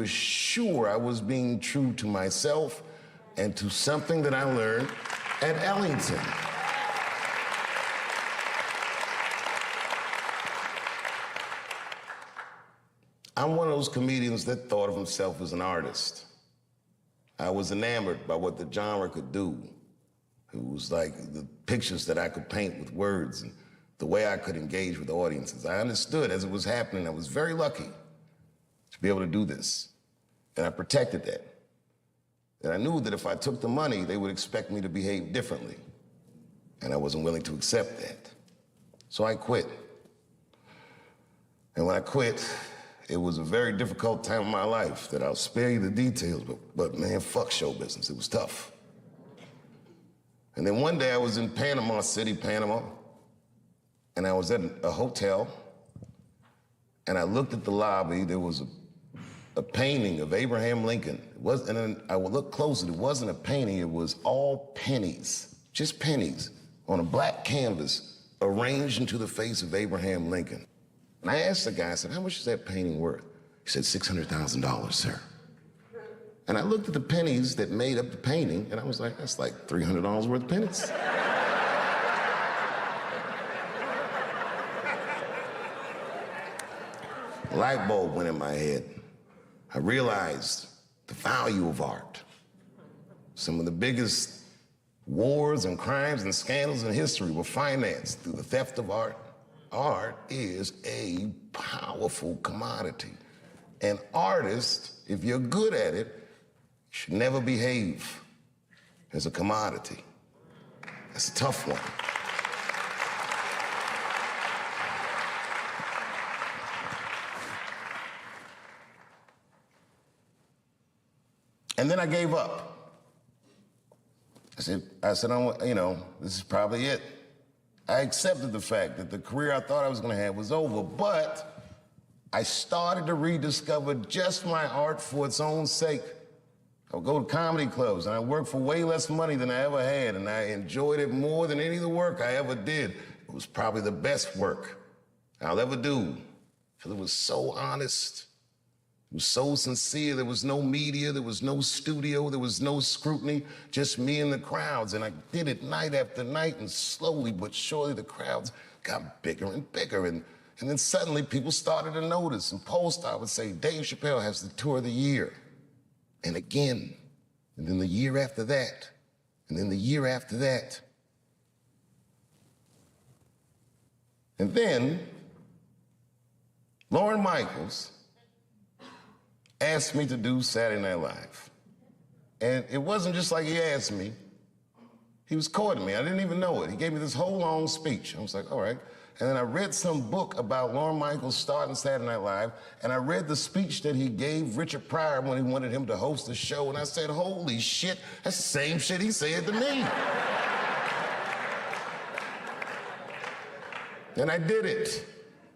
was sure I was being true to myself and to something that I learned at Ellington. I'm one of those comedians that thought of himself as an artist. I was enamored by what the genre could do. It was like the pictures that I could paint with words and the way I could engage with audiences. I understood as it was happening. I was very lucky to be able to do this. And I protected that. And I knew that if I took the money, they would expect me to behave differently. And I wasn't willing to accept that. So I quit. And when I quit, it was a very difficult time in my life that I'll spare you the details, but man, fuck show business. It was tough. And then one day I was in Panama City, Panama, and I was at a hotel, and I looked at the lobby. There was a painting of Abraham Lincoln. And then I would look closer. It wasn't a painting. It was all pennies, just pennies, on a black canvas arranged into the face of Abraham Lincoln. And I asked the guy, I said, how much is that painting worth? He said, $600,000, sir. And I looked at the pennies that made up the painting, and I was like, that's like $300 worth of pennies. A light bulb went in my head. I realized the value of art. Some of the biggest wars and crimes and scandals in history were financed through the theft of art. Art is a powerful commodity. And artists, if you're good at it, should never behave as a commodity. That's a tough one. And then I gave up. I said, this is probably it. I accepted the fact that the career I thought I was gonna have was over, but I started to rediscover just my art for its own sake. I would go to comedy clubs, and I worked for way less money than I ever had, and I enjoyed it more than any of the work I ever did. It was probably the best work I'll ever do, because it was so honest. It was so sincere. There was no media, there was no studio, there was no scrutiny, just me and the crowds. And I did it night after night, and slowly but surely the crowds got bigger and bigger. And then suddenly people started to notice, and Polestar would say, Dave Chappelle has the tour of the year. And again, and then the year after that, and then the year after that. And then Lorne Michaels asked me to do Saturday Night Live. And it wasn't just like he asked me. He was courting me. I didn't even know it. He gave me this whole long speech. I was like, all right. And then I read some book about Lorne Michaels starting Saturday Night Live, and I read the speech that he gave Richard Pryor when he wanted him to host the show, and I said, holy shit, that's the same shit he said to me. And I did it.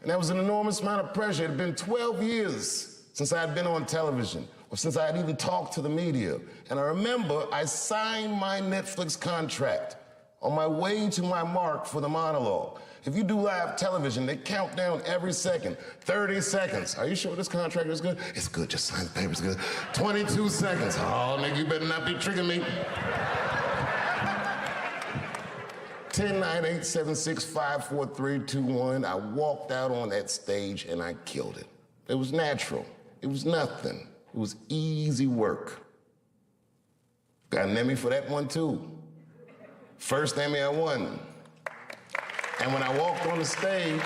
And that was an enormous amount of pressure. It had been 12 years since I had been on television, or since I had even talked to the media. And I remember I signed my Netflix contract on my way to my mark for the monologue. If you do live television, they count down every second. 30 seconds. Are you sure this contract is good? It's good, just sign the paper, it's good. 22 seconds. Oh, nigga, you better not be tricking me. 10, 9, 8, 7, 6, 5, 4, 3, 2, 1. I walked out on that stage and I killed it. It was natural. It was nothing. It was easy work. Got an Emmy for that one, too. First Emmy I won. And when I walked on the stage,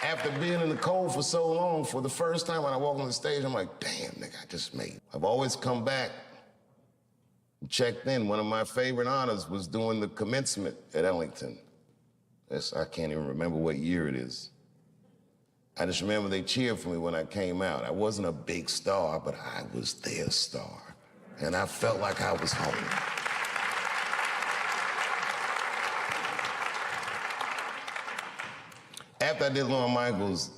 after being in the cold for so long, for the first time when I walked on the stage, I'm like, damn, nigga, I just made it. I've always come back and checked in. One of my favorite honors was doing the commencement at Ellington. I can't even remember what year it is. I just remember they cheered for me when I came out. I wasn't a big star, but I was their star. And I felt like I was home. After I did Lorne Michaels,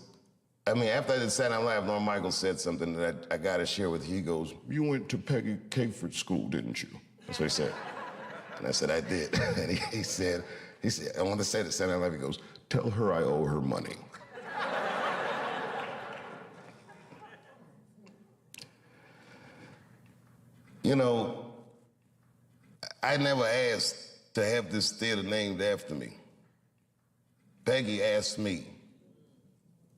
after I did Saturday Night Live, Lorne Michaels said something that I gotta share with you. He goes, you went to Peggy Caford School, didn't you? That's what he said. And I said, I did. And he said, I want to say that Saturday Night Live, he goes, tell her I owe her money. You know, I never asked to have this theater named after me. Peggy asked me.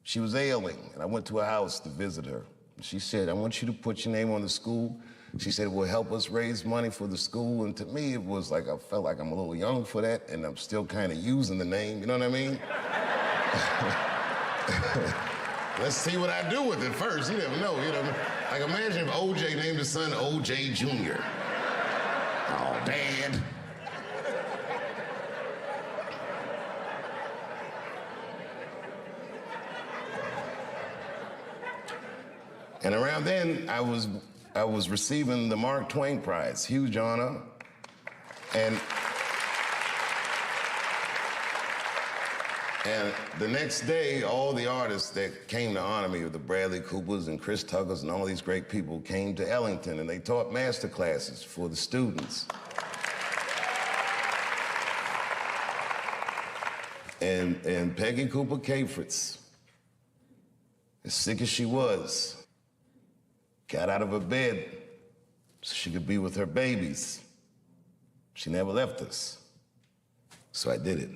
She was ailing, and I went to her house to visit her. She said, I want you to put your name on the school. She said, it will help us raise money for the school. And to me, it was like, I felt like I'm a little young for that, and I'm still kind of using the name, you know what I mean? Let's see what I do with it first. You never know, you know. Like, imagine if OJ named his son OJ Jr. Oh, Dad. And around then, I was receiving the Mark Twain Prize, huge honor. And the next day, all the artists that came to honor me, the Bradley Coopers and Chris Tuckers and all these great people, came to Ellington, and they taught master classes for the students. And Peggy Cooper Cafritz, as sick as she was, got out of her bed so she could be with her babies. She never left us. So I did it.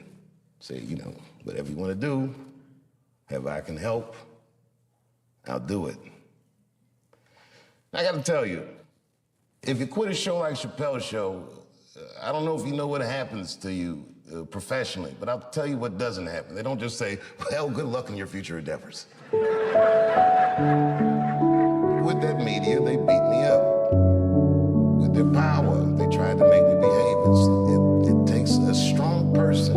Say, you know, whatever you want to do, however I can help, I'll do it. I got to tell you, if you quit a show like Chappelle's show, I don't know if you know what happens to you professionally, but I'll tell you what doesn't happen. They don't just say, well, good luck in your future endeavors. With that media, they beat me up. With their power, they tried to make me behave. It takes a strong person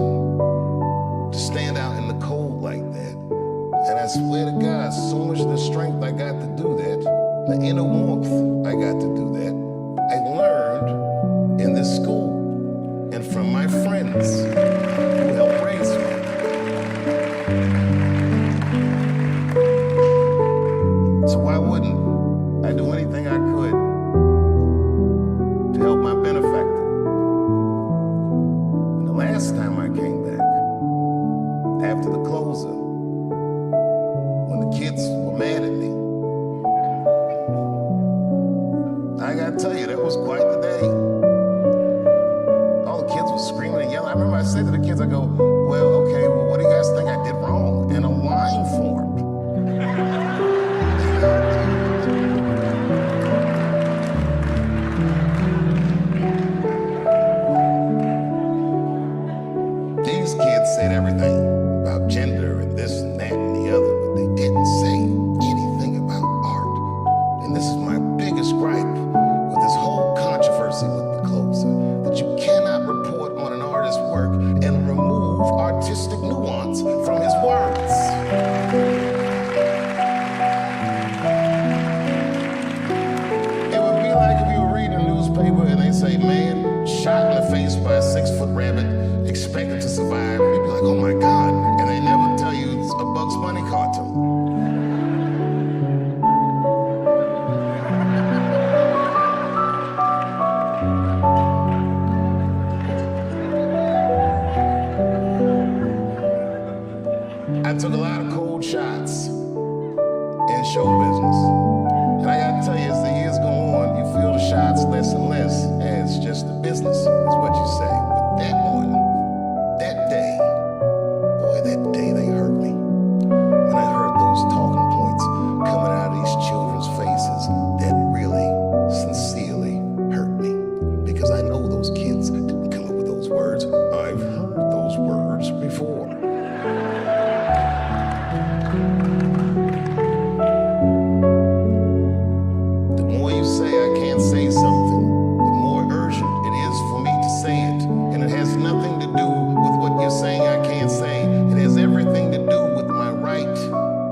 to stand out in the cold like that. And I swear to God, so much of the strength I got to do that, the inner warmth I got to do that, I learned in this school and from my friends who helped raise me. So why wouldn't I do anything I could to help my benefactor? And the last time I came back, after the closer, when the kids were mad at me, I gotta tell you, that was quite the day. All the kids were screaming and yelling. I remember I said to the kids, I go, well, okay, well, what do you guys think I did wrong? And a line formed. These kids said everything about gender and this and that and the other, but they didn't say anything about art. And this is my biggest gripe with this whole controversy with the closer, that you cannot report on an artist's work and remove artistic nuance from his words. It would be like if you were reading a newspaper and they say, man, shot in the face by a 6-foot rabbit, expected to survive. You'd be like, oh my God. And they never tell you it's a Bugs Bunny cartoon. I took a lot of cold shots in show business. And I gotta tell you, as the years go on, you feel the shots less and less. And it's just the business, is what you say. But that one, that day, boy, that day they hurt me. When I heard those talking points coming out of these children's faces, that really, sincerely hurt me. Because I know those kids didn't come up with those words. I've heard those words before. The more you say I can't say something, the more urgent it is for me to say it. And it has nothing to do with what you're saying I can't say. It has everything to do with my right,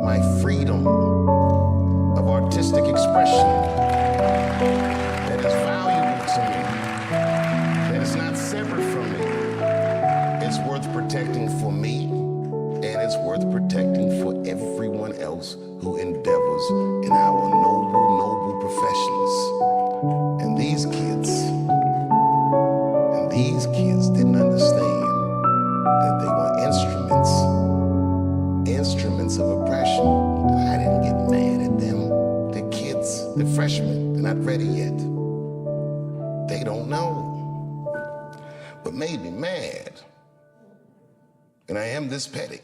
my freedom of artistic expression that is valuable to me, that is not separate from me. It's worth protecting for me, and it's worth protecting for everyone else who endeavors in our noble, noble professions. And these kids didn't understand that they were instruments of oppression. I didn't get mad at them. They're kids, they're freshmen, they're not ready yet. They don't know. What made me mad, and I am this petty.